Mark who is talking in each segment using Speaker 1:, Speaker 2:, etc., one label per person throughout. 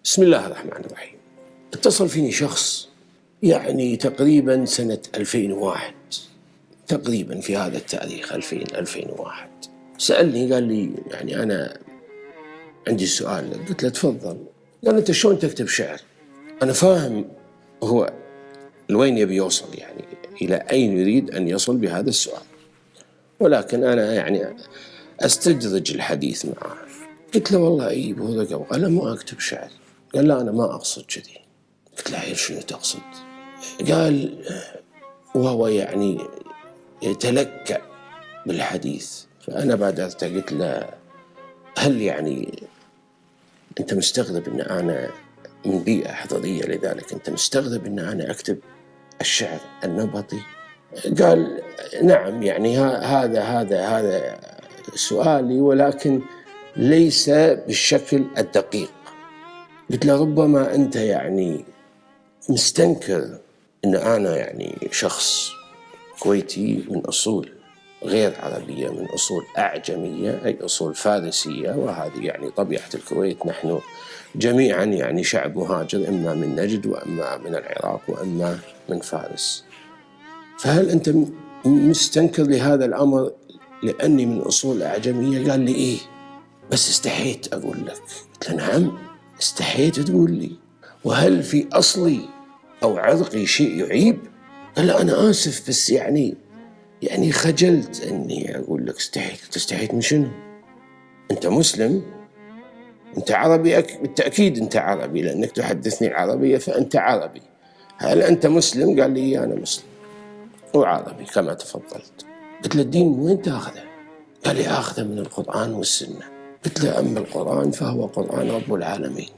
Speaker 1: بسم الله الرحمن الرحيم. اتصل فيني شخص يعني تقريبا سنة 2001، تقريبا في هذا التاريخ 2001. سألني قال لي يعني أنا عندي سؤال لك. قلت له تفضل. قال أنت شلون تكتب شعر؟ أنا فاهم هو لوين يبي يوصل، يعني إلى أين يريد أن يصل بهذا السؤال، ولكن أنا يعني أستدرج الحديث معه. قلت له والله أي بهذا. قال ما أكتب شعر. قال لا أنا ما أقصد كذي. قلت له شنو تقصد؟ قال وهو يعني يتلكأ بالحديث. فأنا بادرت قلت له هل يعني أنت مستغرب أن أنا من بيئة حضرية، لذلك أنت مستغرب أن أنا أكتب الشعر النبطي؟ قال نعم، يعني هذا سؤالي، ولكن ليس بالشكل الدقيق. قلت له ربما أنت يعني مستنكر أن أنا يعني شخص كويتي من أصول غير عربية، من أصول أعجمية أي أصول فارسية، وهذه يعني طبيعة الكويت. نحن جميعا يعني شعب مهاجر، إما من نجد وإما من العراق وإما من فارس. فهل أنت مستنكر لهذا الأمر لأني من أصول أعجمية؟ قال لي إيه، بس استحيت أقول لك. قلت له نعم استحيت تقول لي؟ وهل في أصلي أو عرقي شيء يعيب؟ قال لا أنا آسف، بس يعني خجلت أني أقول لك استحيت. تستحيت من شنو؟ أنت مسلم، أنت عربي، بالتأكيد أنت عربي لأنك تحدثني العربية فأنت عربي. هل أنت مسلم؟ قال لي أنا مسلم وعربي كما تفضلت. قلت له الدين وين تأخذه؟ قال لي أخذه من القرآن والسنة. قلت له أما القرآن فهو قرآن رب العالمين،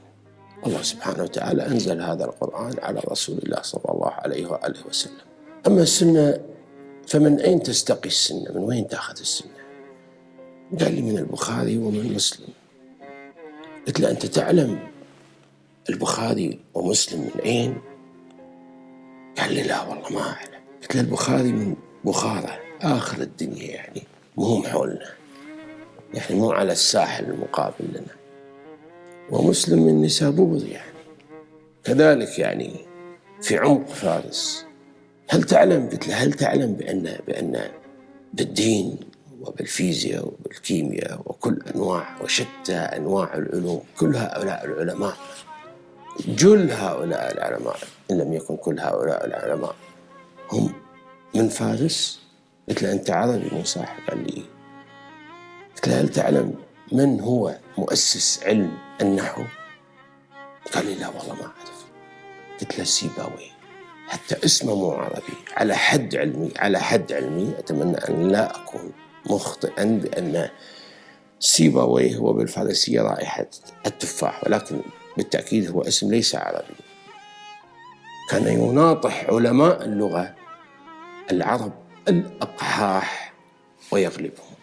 Speaker 1: الله سبحانه وتعالى أنزل هذا القرآن على رسول الله صلى الله عليه وآله وسلم. أما السنة فمن أين تستقي السنة؟ من وين تأخذ السنة؟ قال لي من البخاري ومن مسلم. قلت له أنت تعلم البخاري ومسلم من أين؟ قال لي لا والله ما أعلم. قلت له البخاري من بخارى آخر الدنيا، يعني مو حولنا، يعني مو على الساحل المقابل لنا، ومسلم من نسابور يعني كذلك يعني في عمق فارس. هل تعلم؟ قلت له هل تعلم بأن بالدين وبالفيزياء وبالكيمياء وكل أنواع وشتى أنواع العلوم، كل هؤلاء العلماء، جل هؤلاء العلماء إن لم يكن كل هؤلاء العلماء، هم من فارس؟ قلت له أنت عربي مو صح؟ قال لي. قلت له هل تعلم من هو مؤسس علم النحو؟ قال لي لا والله ما أعرف. قلت له سيبويه، حتى اسمه مو عربي، على حد علمي أتمنى أن لا أكون مخطئا بأن سيبويه هو بالفارسية رائحة التفاح، ولكن بالتأكيد هو اسم ليس عربي. كان يناطح علماء اللغة العرب الأقحاح ويغلبهم،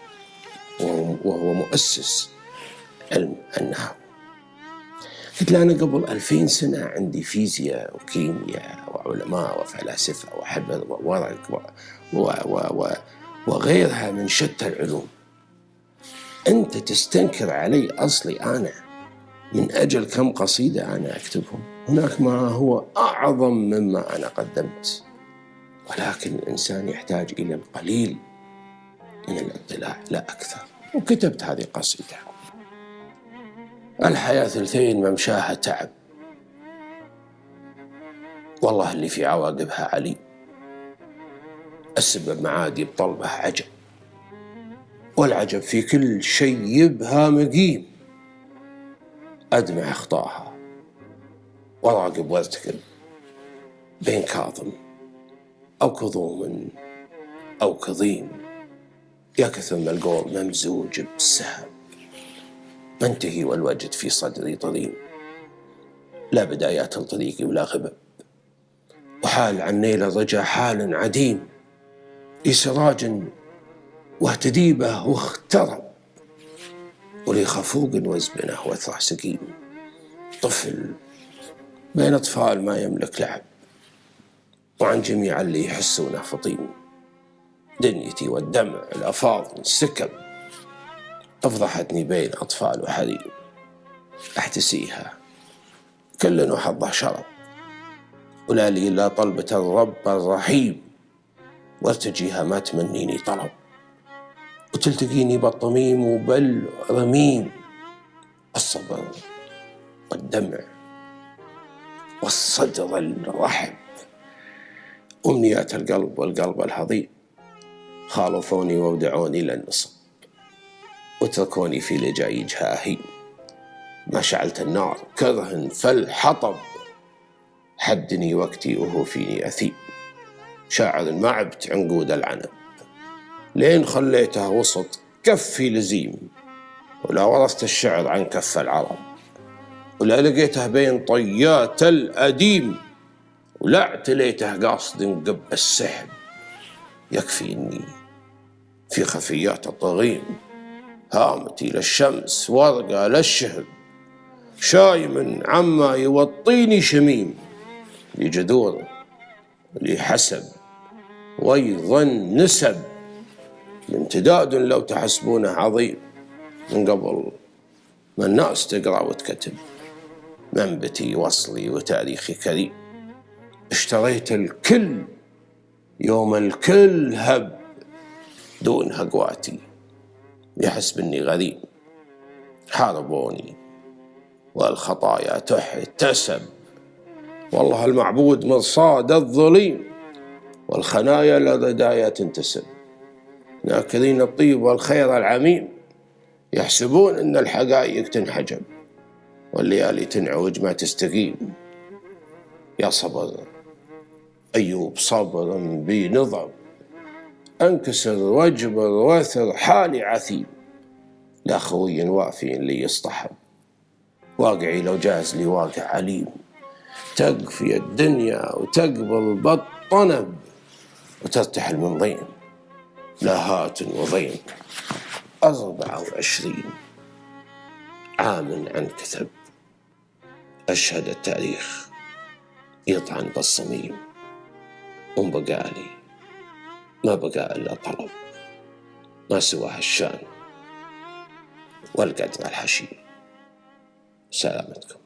Speaker 1: وهو مؤسس علم النحو. قلت له أنا قبل 2000 سنة عندي فيزياء وكيمياء وعلماء وفلاسفة وحبر وورق وغيرها من شتى العلوم. أنت تستنكر علي أصلي أنا من أجل كم قصيدة أنا أكتبهم؟ هناك ما هو أعظم مما أنا قدمت، ولكن الإنسان يحتاج إلى القليل من الاطلاع لا أكثر. وكتبت هذه القصيدة: الحياة ثلثين ممشاها تعب، والله اللي في عواقبها علي، السبب معادي بطلبها عجب، والعجب في كل شيء يبها مقيم، أدمع أخطاها وراقب وارتكب بين كاظم أو كظوم أو كظيم، يكثر من القول ممزوج بالسهام، منتهي والوجد في صدري طريم، لا بدايات الطريق ولا غبب، وحال عن نيل الرجا حال عديم، لسراج واهتدي به واخترب، ولي خفوق وزبنه وثرح سقيم، طفل بين أطفال ما يملك لعب، وعن جميع اللي يحسونه فطيم، دنيتي والدمع الأفاضل سكب، أفضحتني بين أطفال وحريم، أحتسيها كل وحظه شرب، ولا لي إلا طلبة الرب الرحيم، وارتجيها ما تمنيني طلب، وتلتقيني بالطميم وبالرميم، الصبر والدمع والصدر الرحب، أمنيات القلب والقلب الهضيم، خالفوني وودعوني للنصب، واتركوني في لجايج هاهيم، ما شعلت النار كره فالحطب، حدني وقتي وهو فيني أثيم، شاعر ما عبت عنقود العنب، لين خليته وسط كفي لزيم، ولا ورثت الشعر عن كف العرب، ولا لقيته بين طيات الأديم، ولا اعتليته قاصد قب السحب، يكفي إني في خفيات الطغيم، هامتي للشمس ورقة للشهب، شايم عما يوطيني شميم، لجذور لحسب وأيضا نسب، امتداد لو تحسبونه عظيم، من قبل ما الناس تقرأ وتكتب، منبتي وصلي وتاريخي كريم، اشتريت الكل يوم الكل هب، دون هقواتي يحسب اني غريب، حاربوني والخطايا تحتسب، والله المعبود مرصاد الظليم، والخنايا للردايا تنتسب، ناكرين الطيب والخير العميم، يحسبون ان الحقائق تنحجب، والليالي تنعوج ما تستقيم، يا صبر أيوب صبر بنضب، أنكسر واجبر واثر حالي عثيم، لا خوي وافي لي يصطحب، واقعي لو جاز لي واقع عليم، تقفي الدنيا وتقبل بالطنب، وترتحل من ضيم لاهات وضيم، 24 عام عن كثب، أشهد التاريخ يطعن بالصميم، ومبقالي ما بقى إلا طلب، ما سواه الشان والقدر الحشيم. سلامتكم.